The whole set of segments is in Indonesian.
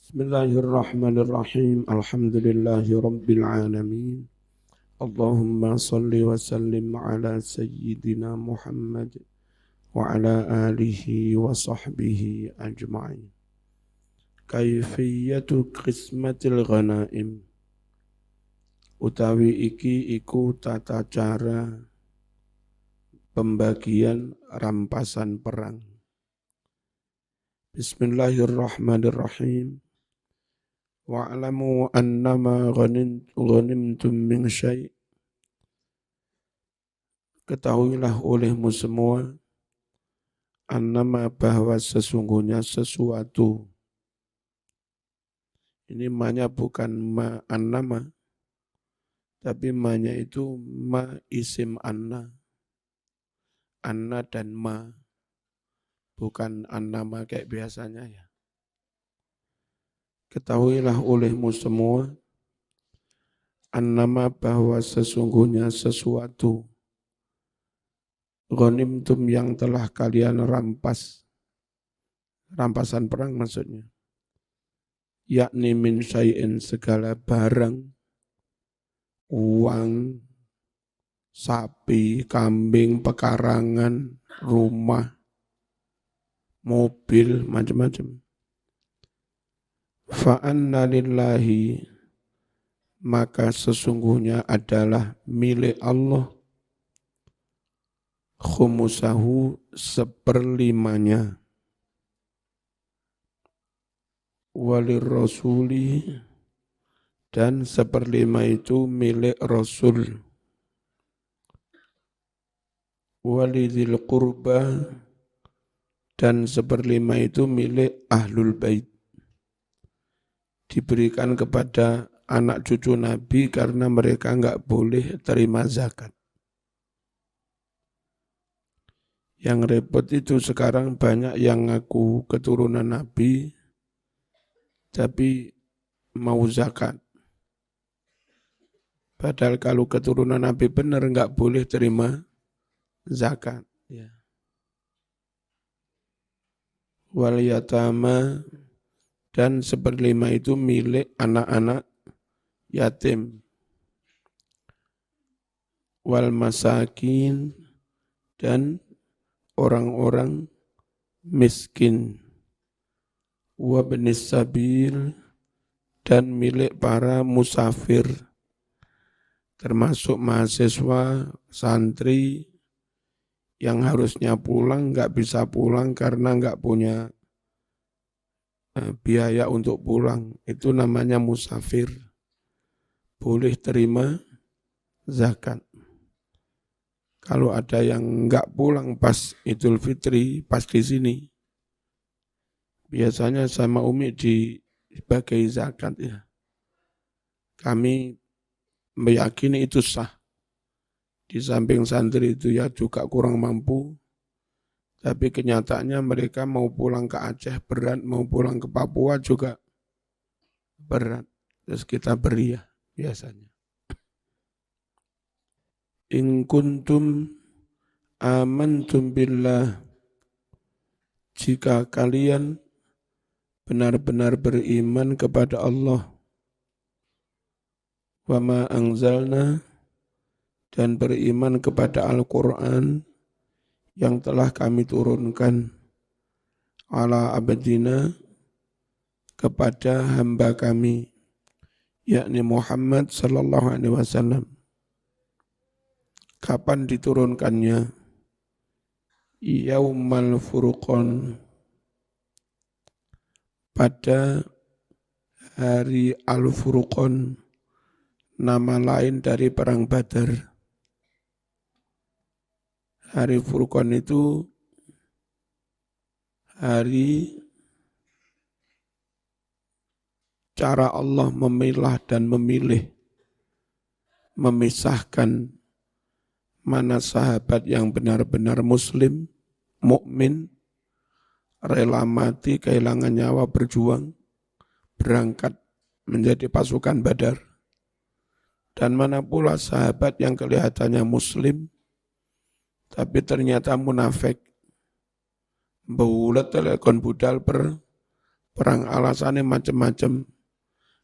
Bismillahirrahmanirrahim. Alhamdulillahi rabbil alamin. Allahumma salli wa sallim ala sayyidina Muhammad wa ala alihi wa sahbihi ajma'in. Kaifiyatu qismatil ghanaim. Utawi iki iku tata cara pembagian rampasan perang. Bismillahirrahmanirrahim. Wa'lamu annama ghanimtum min syai'. Ketahuilah olehmu semua annama bahwa sesungguhnya sesuatu. Ini ma-nya bukan ma annama, tapi ma-nya itu ma isim anna. Anna dan ma, bukan annama kayak biasanya ya. Ketahuilah olehmu semua annama bahwa sesungguhnya sesuatu ghanimtum yang telah kalian rampas, rampasan perang maksudnya, yakni min syai'in segala barang, uang, sapi, kambing, pekarangan, rumah, mobil, macam-macam. Fa'anna lillahi, maka sesungguhnya adalah milik Allah khumusahu seperlimanya, walir rasuli dan seperlima itu milik Rasul, walidil qurba dan seperlima itu milik ahlul bait, diberikan kepada anak cucu Nabi karena mereka enggak boleh terima zakat. Yang repot itu sekarang banyak yang ngaku keturunan Nabi, tapi mau zakat. Padahal kalau keturunan Nabi benar enggak boleh terima zakat. Ya. Wal yatama dan seperlima itu milik anak-anak yatim. Wal masakin dan orang-orang miskin. Wabnis sabil dan milik para musafir, termasuk mahasiswa, santri yang harusnya pulang nggak bisa pulang karena nggak punya biaya untuk pulang, itu namanya musafir, boleh terima zakat. Kalau ada yang enggak pulang pas Idul Fitri, pas di sini, biasanya sama Umi dibagai zakat ya. Kami meyakini itu sah. Di samping santri itu ya juga kurang mampu, tapi kenyataannya mereka mau pulang ke Aceh berat, mau pulang ke Papua juga berat. Terus kita beri ya biasanya. In kuntum amantum billah, jika kalian benar-benar beriman kepada Allah, wa ma anzalna dan beriman kepada Al-Quran yang telah kami turunkan ala abdina kepada hamba kami, yakni Muhammad sallallahu alaihi wasallam. Kapan diturunkannya? Yaumal Furqan, pada hari Al-Furqan, nama lain dari perang Badar. Hari Furqan itu hari cara Allah memilah dan memilih, memisahkan mana sahabat yang benar-benar muslim, mukmin, rela mati, kehilangan nyawa, berjuang, berangkat menjadi pasukan Badar. Dan mana pula sahabat yang kelihatannya muslim, tapi ternyata munafik, bulat telekon budal Perang alasannya macam-macam.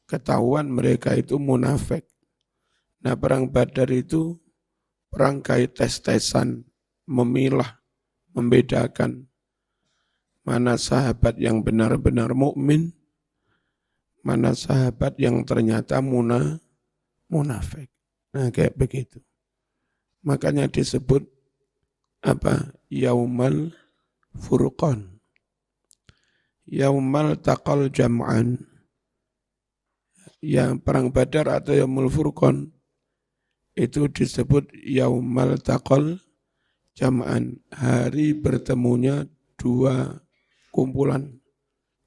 Ketahuan mereka itu munafik. Nah perang Badar itu perang kayak tes-tesan, memilah, membedakan mana sahabat yang benar-benar mukmin, mana sahabat yang ternyata munafik. Nah kayak begitu. Makanya disebut apa? Yaumal Furqan. Yaumal taqal jam'an. Yang perang Badar atau Yaumul Furqan itu disebut Yaumal taqal jam'an. Hari bertemunya dua kumpulan,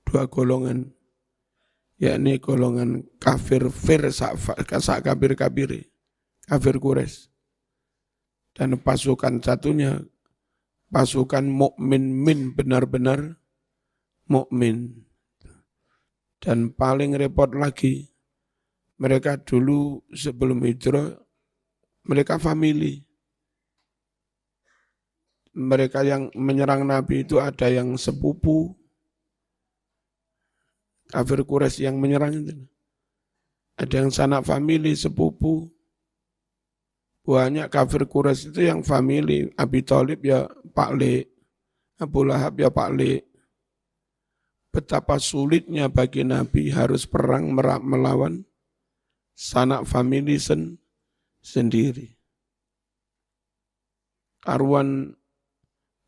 dua golongan. Yakni golongan kafir kafir-kafir, kafir Quraisy. Dan pasukan satunya pasukan mukmin min benar-benar mukmin. Dan paling repot lagi, mereka dulu sebelum hijrah, mereka famili. Mereka yang menyerang Nabi itu ada yang sepupu, kafir Quraisy yang menyerang itu. Ada yang sanak famili, sepupu. Banyak kafir Quraisy itu yang famili. Abi Thalib ya Pak Le, Abu Lahab ya Pak Le. Betapa sulitnya bagi Nabi harus perang melawan sanak famili sendiri. Karuan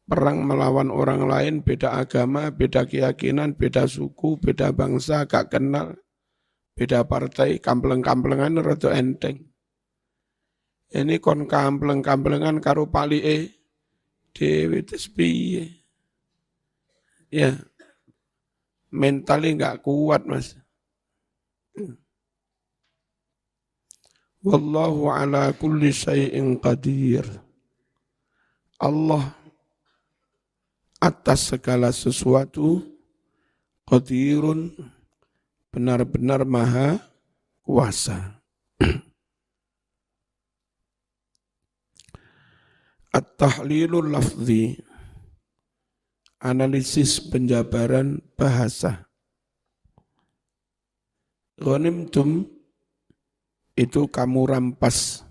perang melawan orang lain, beda agama, beda keyakinan, beda suku, beda bangsa, gak kenal, beda partai, kampleng-kamplengan rada enteng. Ini kon kampleng-kamplengan karo palike dhewe tes piye. Ya, mentalnya enggak kuat, Mas. Wallahu ala kulli syai'in qadir. Allah atas segala sesuatu qadirun, benar-benar maha kuasa. At-tahlilul lafzi, analisis penjabaran bahasa. Ghanimtum itu kamu rampas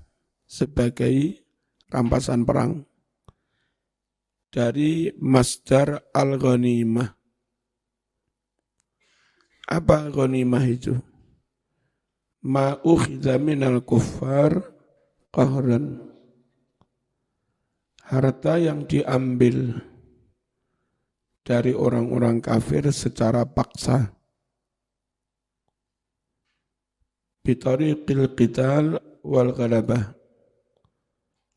sebagai rampasan perang. Dari masdar al-ghanimah. Apa ghanimah itu? Ma ukhidha minal kuffar qahran. Harta yang diambil dari orang-orang kafir secara paksa. Bitariqil qital wal ghalabah.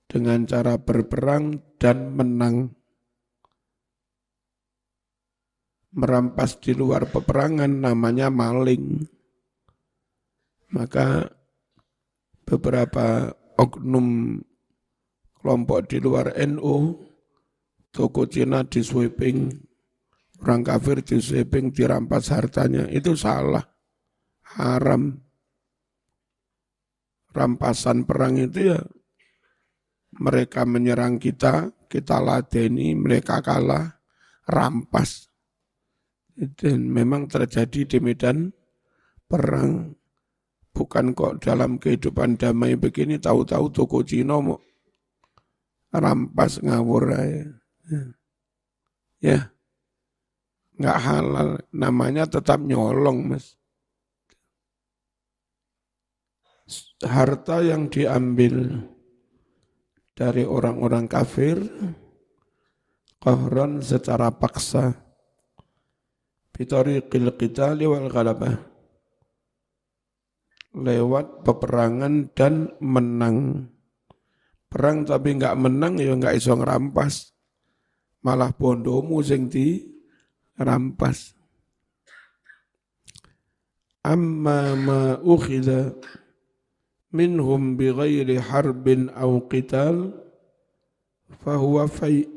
Dengan cara berperang dan menang. Merampas di luar peperangan namanya maling. Maka beberapa oknum kelompok di luar NU, toko Cina di sweeping, orang kafir di sweeping, dirampas hartanya, itu salah, haram. Rampasan perang itu ya mereka menyerang kita, kita ladeni, mereka kalah, rampas. Dan memang terjadi di medan perang. Bukan kok dalam kehidupan damai begini tahu-tahu toko Cina mau rampas ngawur aja. Ya, nggak halal. Namanya tetap nyolong, Mas. Harta yang diambil dari orang-orang kafir, qahran secara paksa, bitariqil qitali wal ghalabah, lewat peperangan dan menang. Perang tapi enggak menang ya enggak iso ngerampas. Malah bondomu sing dirampas. Amma ma ukhidha minhum bighairi harbin aw qital fahuwa fai.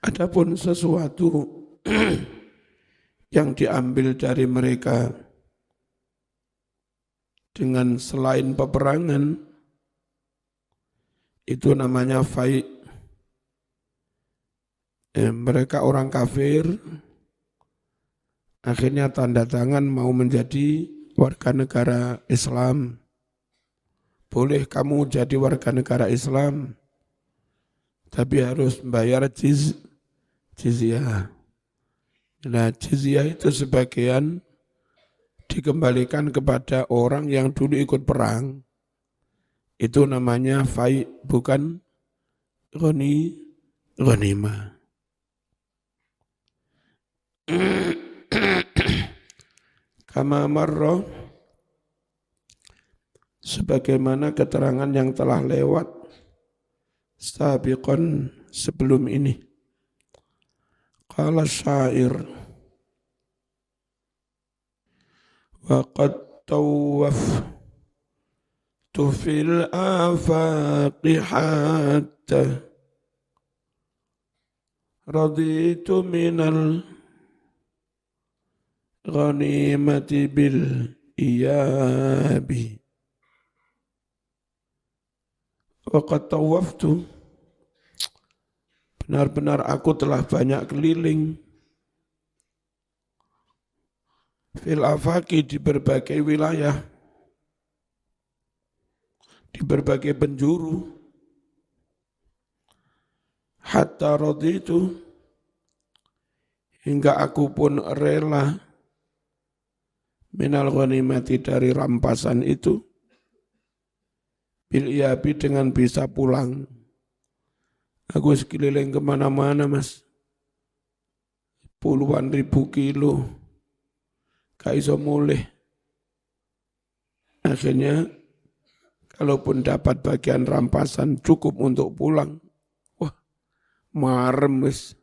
Adapun sesuatu yang diambil dari mereka dengan selain peperangan, itu namanya fai. Mereka orang kafir, akhirnya tanda tangan mau menjadi warga negara Islam. Boleh kamu jadi warga negara Islam, tapi harus bayar jizyah. Nah, jizyah itu sebagian dikembalikan kepada orang yang dulu ikut perang. Itu namanya bukan ghanimah. Kama marra, sebagaimana keterangan yang telah lewat sabiqan sebelum ini. Qala syair wa qad tawaftu fil afaqi hatta raditu minal ghanimati bil iyabi. Waqad tawaftu, benar-benar aku telah banyak keliling fil afaqi, di berbagai wilayah, di berbagai penjuru, hatta raditu, hingga aku pun rela minal ghanimati, dari rampasan itu, bil iyabi, dengan bisa pulang. Aku sekeliling kemana-mana mas, puluhan ribu kilo, gak iso mulih. Akhirnya kalaupun dapat bagian rampasan cukup untuk pulang, wah marem wis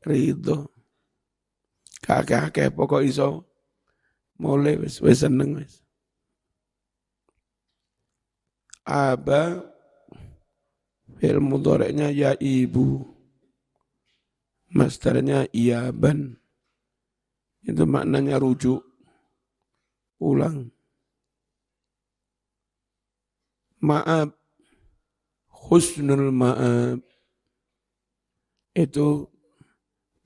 ridho. Kakek pokok iso mulai wis seneng wis. Aba fi'il mudhari'nya ya ibu, masdarnya iyaban, itu maknanya rujuk, ulang. Ma'ab, husnul ma'ab, itu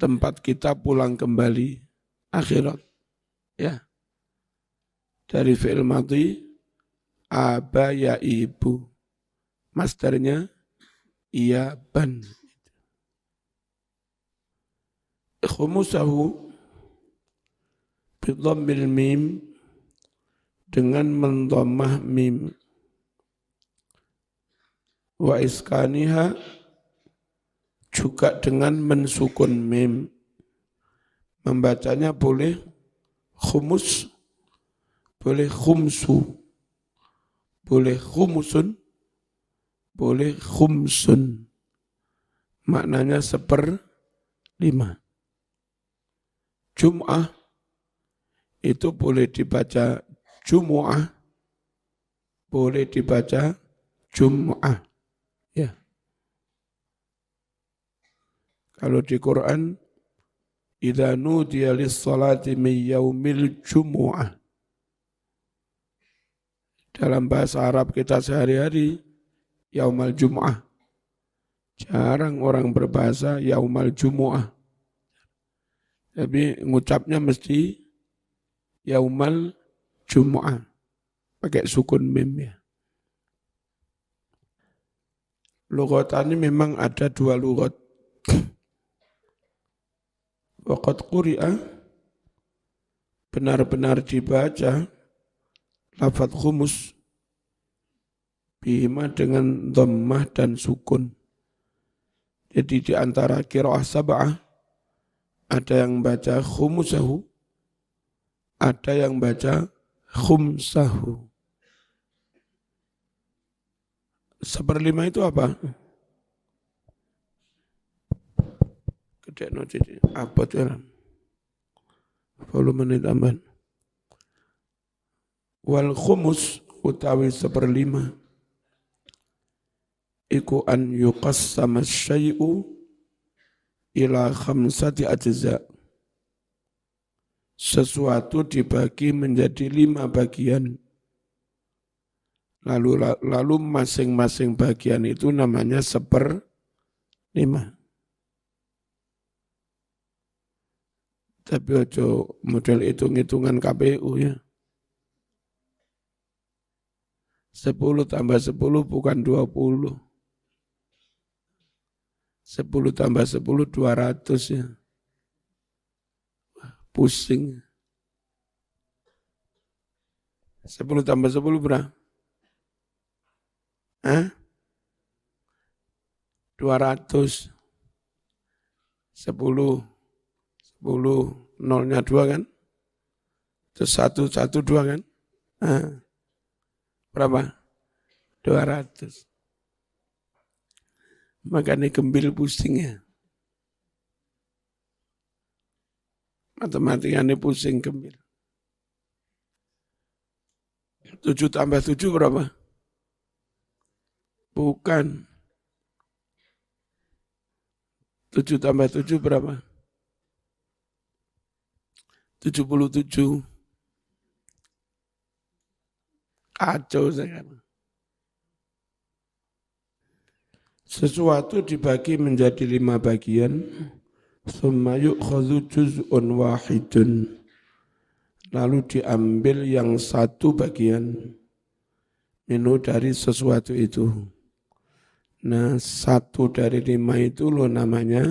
tempat kita pulang kembali, akhirat. Ya, dari fi'il madhi, aba ya ibu, masdarnya iyaban. Khumusahu bidhammil mim, dengan mendhammah mim, wa iskaniha, juga dengan mensukun mim. Membacanya boleh khumus, boleh khumsu, boleh khumusun, boleh khumsun. Maknanya 1/5. Jum'ah itu boleh dibaca Jumu'ah, boleh dibaca Jum'ah. Ya. Kalau di Quran, idza nudiya lis-salati min yaumil jumu'ah. Dalam bahasa Arab kita sehari-hari, yaumal jum'ah. Jarang orang berbahasa yaumal jumu'ah. Tapi ngucapnya mesti yaumal jumu'ah. Pakai sukun mim ya. Lughatani memang ada 2 lughat. Waqad quri'a, benar-benar dibaca lafadz khumus bihima, dengan dhammah dan sukun. Jadi di antara qiraah sab'ah ada yang baca khumusahu, ada yang baca khumsahu. 1/5 itu apa? Gede no jadi apa tuh? Volume tambahan. Wal khumus utawi 1/5 iku an yuqassama syai'u ila 5 ajza. Sesuatu dibagi menjadi 5 bagian. Lalu masing-masing bagian itu namanya 1/5. 5. Tapi ojo model hitung-hitungan KPU ya. 10 tambah 10 bukan 20. 10 tambah 10 200 ya. Pusing. 10 tambah 10 berapa? Hah? 200. 10. 10. Nolnya 2 kan? Terus 1, 1, 2 kan? Nah, berapa? 200. Makanya gembil pusing ya. Matematikanya pusing gembil. 7 tambah 7 berapa? Bukan. 7 tambah 7 berapa? 77. Kacau sekarang. Sesuatu dibagi menjadi 5 bagian. Summa yu'khadhu juz'un wahidun. Lalu diambil yang satu bagian. Minhu dari sesuatu itu. Nah, 1 dari 5 itu lo namanya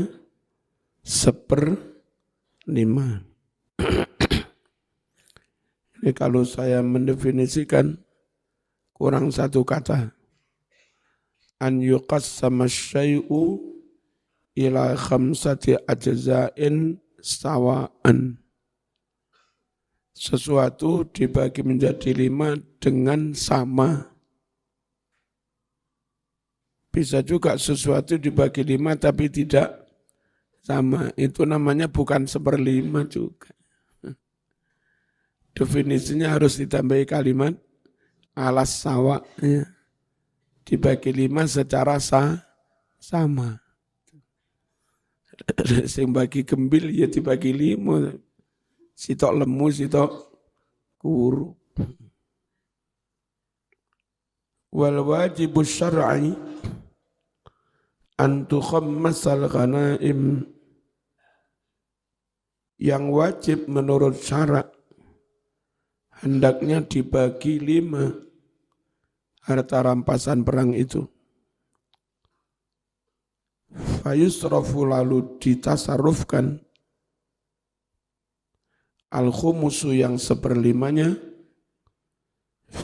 1/5. Ini kalau saya mendefinisikan kurang satu kata. An yuqassama syai'u ila khamsati ajza'in sawa'an. Sesuatu dibagi menjadi 5 dengan sama. Bisa juga sesuatu dibagi 5 tapi tidak sama. Itu namanya bukan 1/5 juga. Definisinya harus ditambahi kalimat alas sawa. Ya. Dibagi 5 secara sama. Sing bagi gembil ya dibagi 5. Sitok lemu, sitok kuru. Wal wajibu syar'i an tukhammasal ghanaim. Yang wajib menurut syarak hendaknya dibagi 5 harta rampasan perang itu. Fayusrafu lalu ditasarrufkan al-khumusu yang 1/5-nya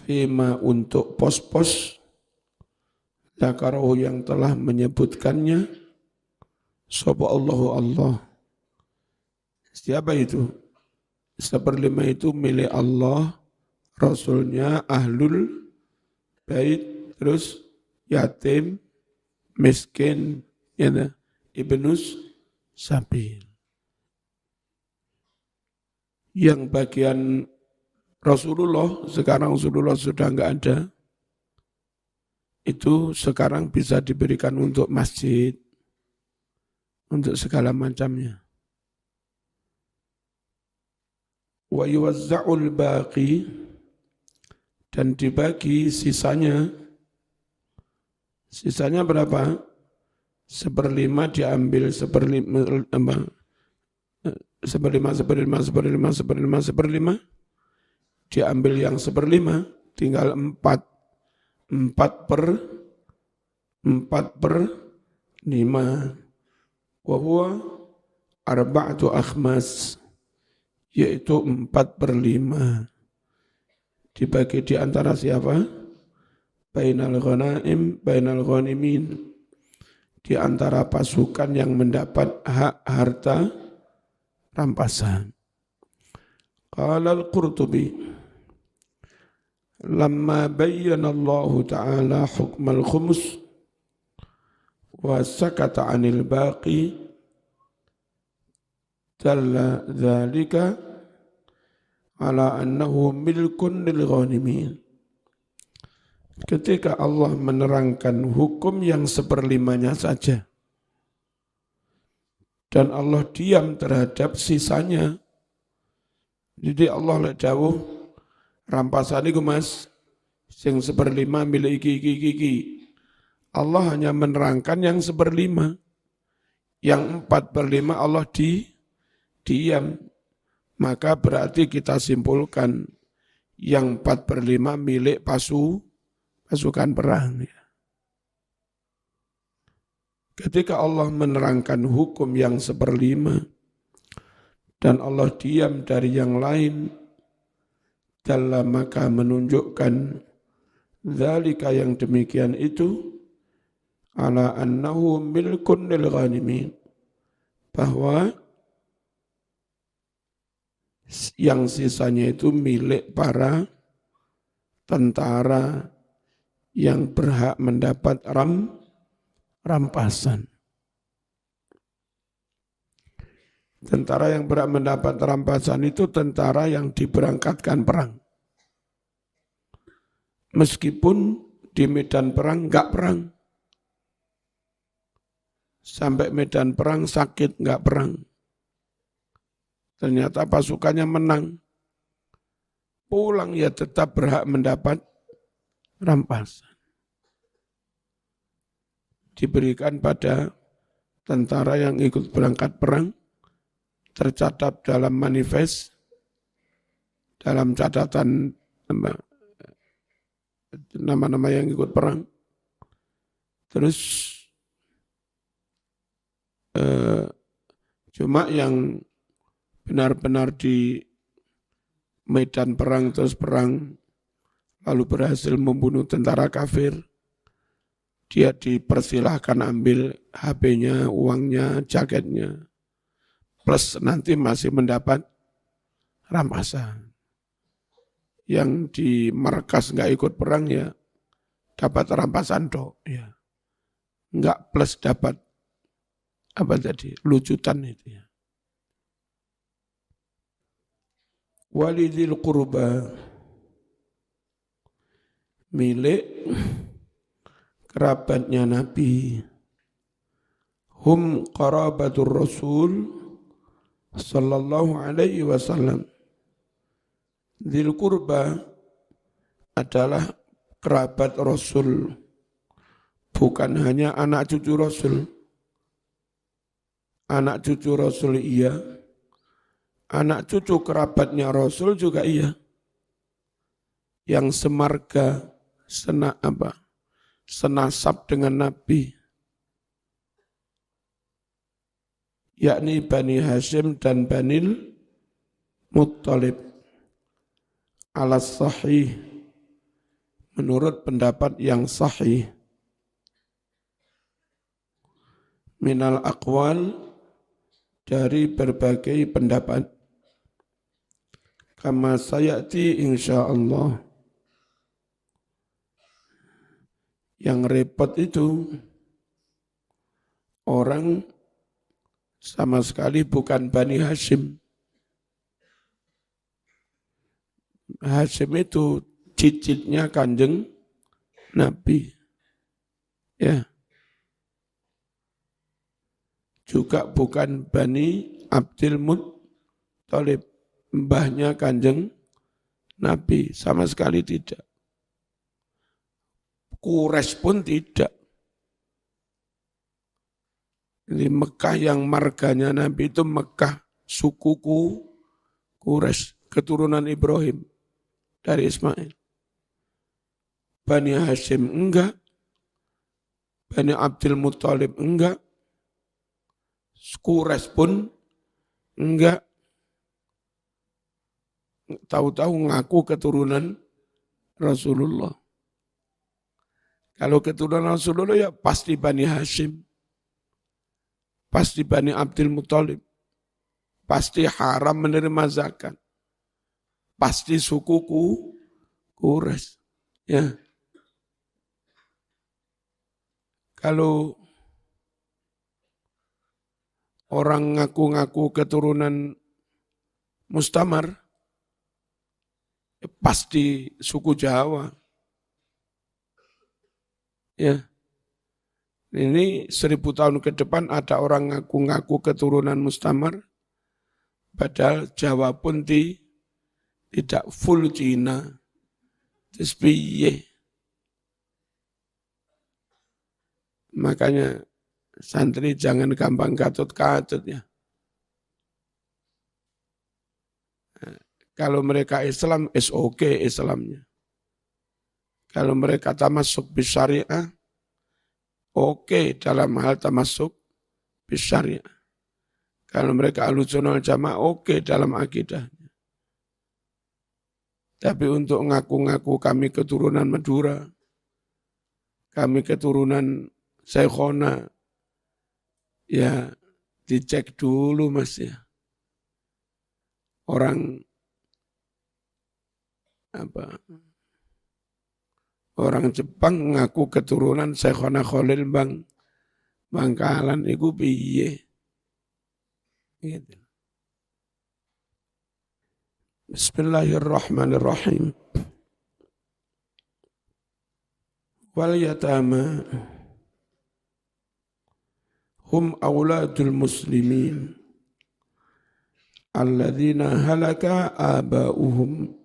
fima untuk pos-pos zakarahu yang telah menyebutkannya sapa Allahu Allah. Siapa itu? 1/5 itu milik Allah, Rasulnya, ahlul bait, terus yatim, miskin, ya, ibnus sabil. Yang bagian Rasulullah, sekarang Rasulullah sudah enggak ada, itu sekarang bisa diberikan untuk masjid, untuk segala macamnya. Wa yuwazza'ul baqi, dan dibagi sisanya berapa? 1/5 diambil 1/5 diambil yang 1/5 tinggal 4 4/5 wa huwa arba'atu akhmas, yaitu 4/5 dibagi di antara siapa? Bainal ghanimin, di antara pasukan yang mendapat hak harta rampasan. Qala al-Qurtubi lamma bayyana Allah Ta'ala hukmal khumus wa sakata 'anil baqi dalla dzalika ala annahu milkun lil ghanimin. Ketika Allah menerangkan hukum yang 1/5-nya saja dan Allah diam terhadap sisanya, jadi Allah lek dawuh rampasan iku Mas sing 1/5 milik iki. Allah hanya menerangkan yang 1/5. yang 4/5 Allah diam. Maka berarti kita simpulkan yang 4/5 milik pasukan perang. Ketika Allah menerangkan hukum yang 1/5 dan Allah diam dari yang lain, dalam maka menunjukkan dzalika yang demikian itu ala annahu milkun lil ghanimin, bahwa yang sisanya itu milik para tentara yang berhak mendapat rampasan. Tentara yang berhak mendapat rampasan itu tentara yang diberangkatkan perang. Meskipun di medan perang enggak perang. Sampai medan perang sakit enggak perang. Ternyata pasukannya menang. Pulang ya tetap berhak mendapat rampasan. Diberikan pada tentara yang ikut berangkat perang, tercatat dalam manifest, dalam catatan nama-nama yang ikut perang. Terus cuma yang benar-benar di medan perang terus perang lalu berhasil membunuh tentara kafir, dia dipersilahkan ambil HP-nya, uangnya, jaketnya, plus nanti masih mendapat rampasan. Yang di markas nggak ikut perang ya dapat rampasan dok, ya nggak plus dapat apa tadi lucutan itu ya. Walidil qurba, milik kerabatnya Nabi, hum qarabatur Rasul sallallahu alaihi wasallam. Dzil qurba adalah kerabat Rasul, bukan hanya anak cucu Rasul. Anak cucu Rasul iya, anak cucu kerabatnya Rasul juga iya. Yang semarga, senasab dengan Nabi, yakni Bani Hashim dan Banil Muttalib. Alas sahih, menurut pendapat yang sahih, minal aqwal, dari berbagai pendapat, kama sayati insyaallah. Yang repot itu orang sama sekali bukan Bani Hashim. Hashim itu cicitnya Kanjeng Nabi. Ya. Juga bukan Bani Abdul Muttalib, mbahnya Kanjeng Nabi, sama sekali tidak. Quraisy pun tidak. Di Mekah yang marganya Nabi itu Mekah, sukuku Quraisy, keturunan Ibrahim dari Ismail. Bani Hashim enggak, Bani Abdul Muttalib enggak, Quraisy pun enggak. Tahu-tahu ngaku keturunan Rasulullah. Kalau keturunan Rasulullah ya pasti Bani Hashim, pasti Bani Abdul Muttalib, pasti haram menerima zakat, pasti sukuku Quraisy. Ya. Kalau orang ngaku-ngaku keturunan Mustamar, pasti suku Jawa. Ya. Ini 1000 tahun ke depan ada orang ngaku-ngaku keturunan Mustamar, padahal Jawa pun tidak full Cina. Terus piye? Makanya Santri jangan gampang katut-katut ya. Kalau mereka Islam, is okay Islamnya. Kalau mereka tamasuk bisyariah, oke dalam hal tamasuk bisyariah. Kalau mereka ahlussunnah wal jamaah, oke dalam akidahnya. Tapi untuk ngaku-ngaku kami keturunan Madura, kami keturunan Syekhona, ya dicek dulu Mas ya. Orang Jepang ngaku keturunan Syekhona Khalil Bangkalan iku piye? Gitu. Bismillahirrahmanirrahim. Wal yatama hum auladul muslimin alladzina halaka aba'uhum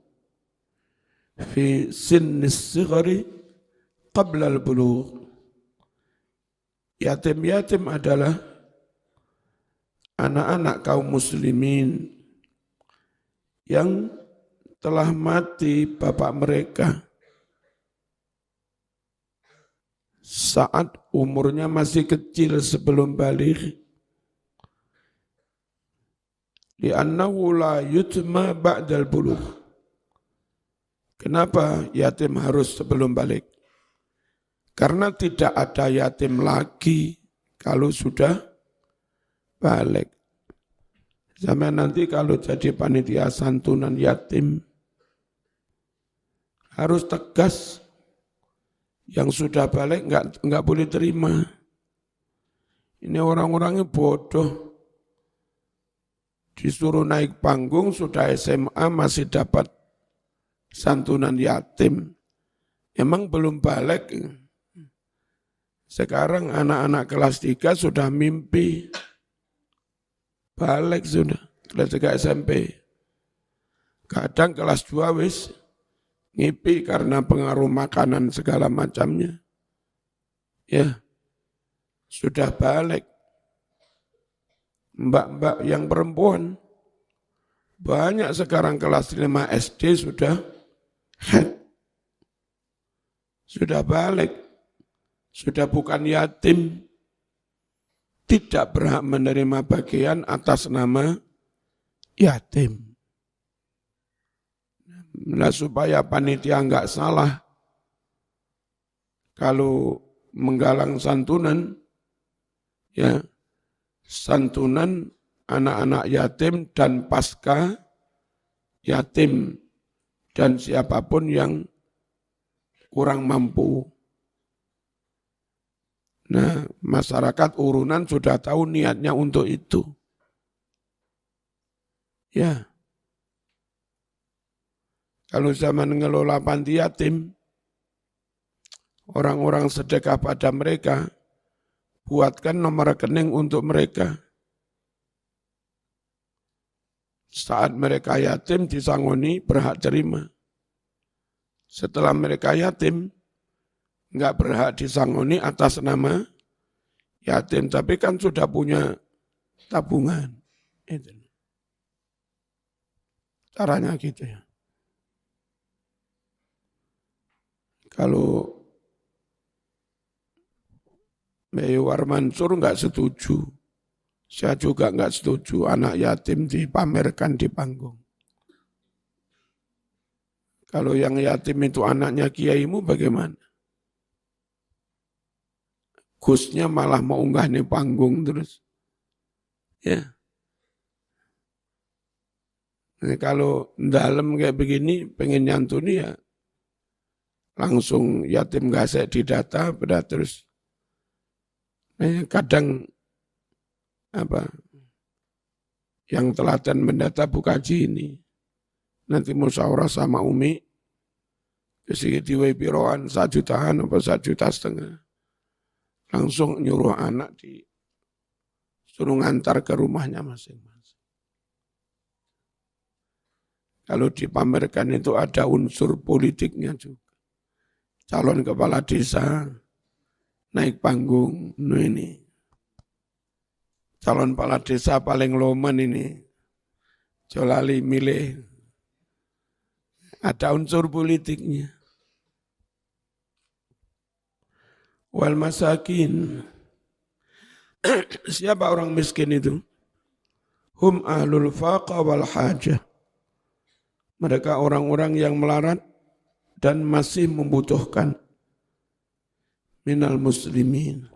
fi sinnis sighari qabla al-bulugh. Yatim-yatim adalah anak-anak kaum muslimin yang telah mati bapak mereka saat umurnya masih kecil sebelum baligh. Li'annahu la yutma ba'dal bulugh. Kenapa yatim harus sebelum balik? Karena tidak ada yatim lagi kalau sudah balik. Sampai nanti kalau jadi panitia santunan yatim, harus tegas. Yang sudah balik enggak boleh terima. Ini orang-orangnya bodoh. Disuruh naik panggung, sudah SMA masih dapat santunan yatim. Emang belum balik. Sekarang anak-anak kelas 3 sudah mimpi. Balik sudah, kelas 3 SMP. Kadang kelas 2 wis ngipi karena pengaruh makanan segala macamnya. Ya, sudah balik. Mbak-mbak yang perempuan, banyak sekarang kelas 5 SD sudah head. Sudah balik, sudah bukan yatim, tidak berhak menerima bagian atas nama yatim. Nah, supaya panitia enggak salah, kalau menggalang santunan, ya santunan anak-anak yatim dan pasca yatim dan siapapun yang kurang mampu. Nah, masyarakat urunan sudah tahu niatnya untuk itu. Ya. Kalau zaman ngelola panti yatim, orang-orang sedekah pada mereka, buatkan nomor rekening untuk mereka. Saat mereka yatim disangoni berhak terima. Setelah mereka yatim, enggak berhak disangoni atas nama yatim, tapi kan sudah punya tabungan. Itu. Caranya gitu ya. Kalau Mewar Mansur enggak setuju, saya juga enggak setuju anak yatim dipamerkan di panggung. Kalau yang yatim itu anaknya kiaimu bagaimana? Gusnya malah mau unggah di panggung terus. Ya. Nah, kalau dalam kayak begini pengen nyantuni ya langsung yatim gasek didata pada terus. Kadang yang telaten mendata Bukaji ini nanti musyawarah sama Umi kesini diwai piroan 1 jutaan apa 1,5 juta langsung nyuruh anak suruh ngantar ke rumahnya masing-masing. Kalau dipamerkan itu ada unsur politiknya juga. Calon kepala desa naik panggung, ini calon kepala desa paling lomen ini, Jolali milih, ada unsur politiknya. Wal masakin, siapa orang miskin itu? Hum ahlul faqa wal hajah. Mereka orang-orang yang melarat dan masih membutuhkan. Minal muslimin.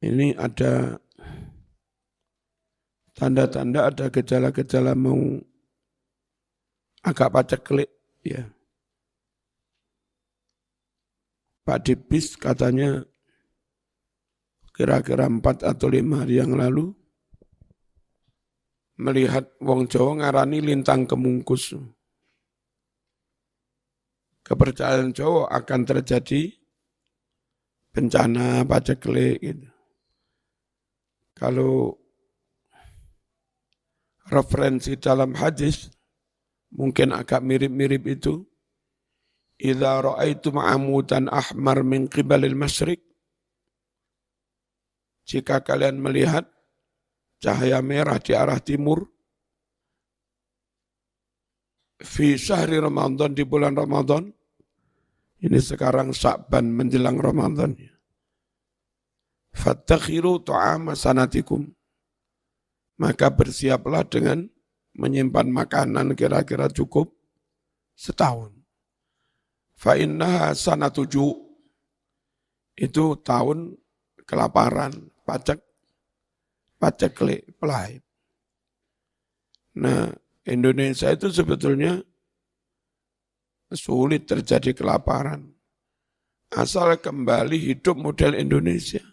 Ini ada tanda-tanda, ada gejala-gejala mau agak paceklik, ya. Pak Dibis katanya kira-kira 4 atau 5 hari yang lalu melihat wong Jawa ngarani lintang kemungkus. Kepercayaan Jawa akan terjadi bencana paceklik gitu. Kalau referensi dalam hadis mungkin agak mirip-mirip itu. Idza ra'aitum amudan ahmar min qibalil masyriq. Jika kalian melihat cahaya merah di arah timur, fi syahri Ramadan, di bulan Ramadan, ini sekarang Sya'ban menjelang Ramadan. Fattakhiru ta'ama sanatikum. Maka bersiaplah dengan menyimpan makanan kira-kira cukup setahun. Fa innaha sanatuju. Itu tahun kelaparan, paceklik, pelai. Nah, Indonesia itu sebetulnya sulit terjadi kelaparan. Asal kembali hidup model Indonesia.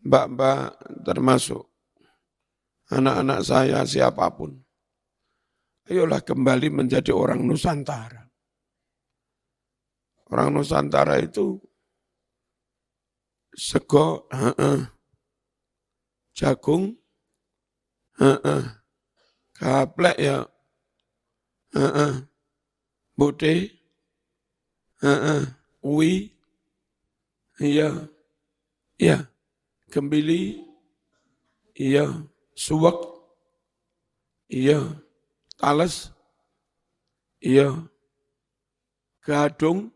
Mbak-mbak termasuk anak-anak saya siapapun. Ayolah kembali menjadi orang Nusantara. Orang Nusantara itu sego, jagung, gaplek ya, bude, uwi, iya, iya, gembili, iya, suwek, iya, tales, iya, gadung,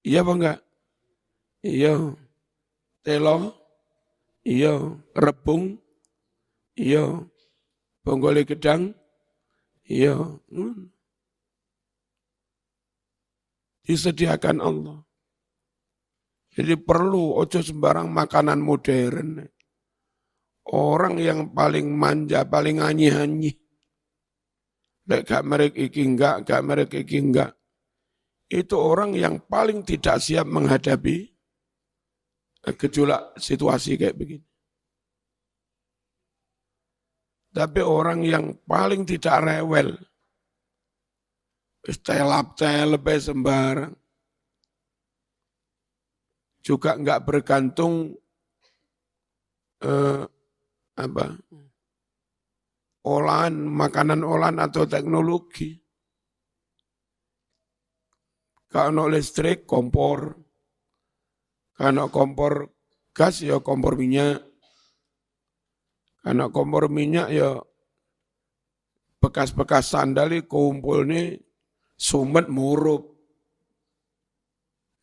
iya apa enggak? Iya, telo, iya, rebung, iya, bonggole gedang, iya, disediakan Allah. Jadi perlu ojo sembarang makanan modern. Orang yang paling manja, paling anyi-anyi. Lek gak merek iki enggak, gak merek iki enggak. Itu orang yang paling tidak siap menghadapi gejolak situasi kayak begini. Tapi orang yang paling tidak rewel, telap-telep sembarang, juga enggak bergantung olahan, makanan olahan atau teknologi. Kalau listrik, kompor. Kalau kompor gas, ya kompor minyak. Kalau kompor minyak, ya bekas-bekas sandal kumpul nih, sumet murup.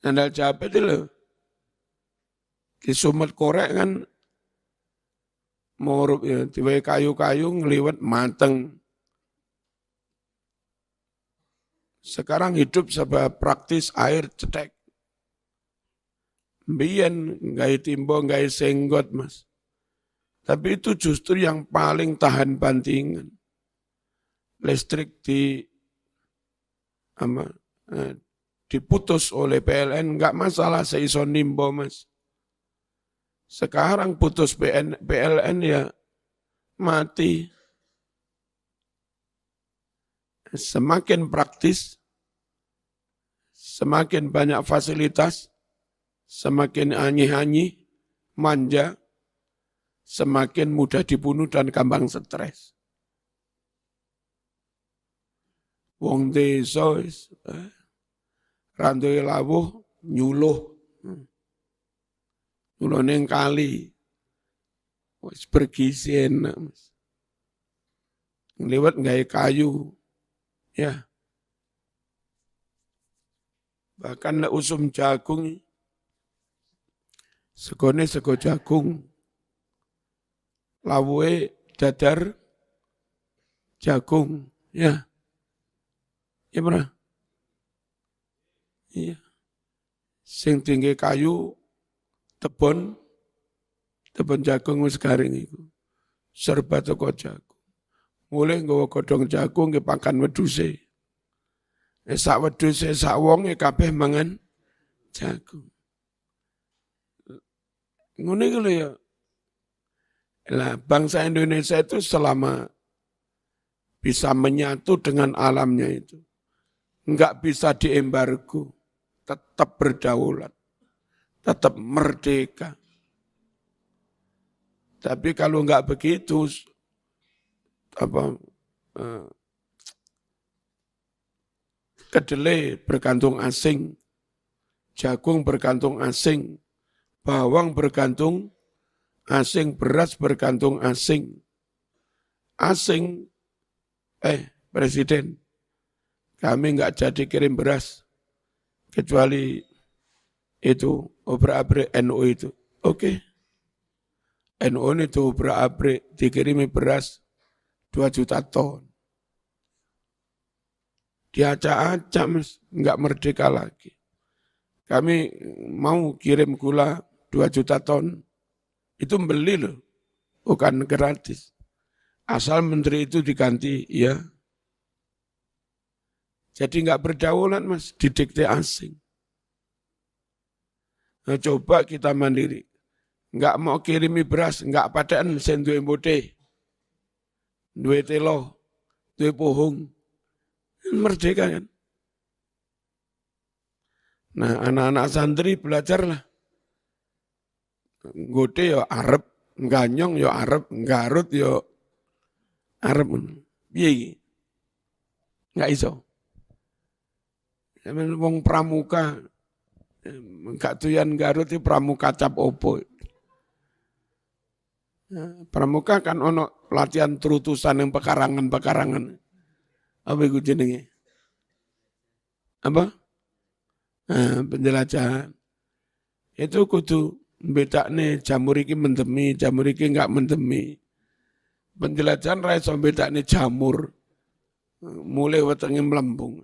Sandal jepit itu loh. Di sumet korek kan, murup ya, tiba kayu-kayu ngeliwat mateng. Sekarang hidup serba praktis, air cetek. Biyen nggak timbo, nggak senggot mas. Tapi itu justru yang paling tahan bantingan. Listrik diputus oleh PLN nggak masalah, seiso nimbo mas. Sekarang putus PLN ya mati. Semakin praktis, semakin banyak fasilitas, semakin anyi-anyi, manja, semakin mudah dibunuh dan gampang stres. Wong desa randoi lawuh nyuluh. Nyuluh ning kali. Wis bergizi enak, Mas. Liwat nggawe kayu. Ya. Bahkan nek usum jagung, segone sego jagung, lawuhe dadar jagung, ya. Ya pernah? Iya. Sing tinggi kayu, tebon jagung wis garing iku. Serba teko jagung. Mulai nggawa godhong jagung ke pakan wedhuse. Sak wedhuse sak wonge kabeh mangan jagung. Ngono iku lho ya. Lah bangsa Indonesia itu selama bisa menyatu dengan alamnya itu, enggak bisa diembargo, tetap berdaulat, tetap merdeka. Tapi kalau enggak begitu, kedelai bergantung asing, jagung bergantung asing, bawang bergantung asing, beras bergantung asing. Presiden, kami enggak jadi kirim beras, kecuali itu obrak-abrik NU itu. Oke. NU itu obrak-abrik dikirimi beras 2 juta ton. Diacak-acak, Mas, enggak merdeka lagi. Kami mau kirim gula 2 juta ton, itu beli loh, bukan gratis. Asal menteri itu diganti, ya. Jadi enggak berdaulat, Mas, didikte asing. Nah, coba kita mandiri. Enggak mau kirimi beras, enggak padaan sen duwe mbote. Duwe telo, duwe pohong. Merdeka kan. Nah, anak-anak santri belajarlah. Ngote yo arep, ganyong yo arep, garut yo arep. Piye iki? Enggak iso. Wong pramuka, enggak tuyan Garut itu pramuka cap opo. Pramuka kan ono latihan terutusan yang pekarangan. Apa itu jenenge? Apa? Penjelajahan. Itu kudu bedakne jamur iki mendemi, jamur iki enggak mendemi. Penjelajahan ra iso bedakne jamur. Mulai wetenge mlembung.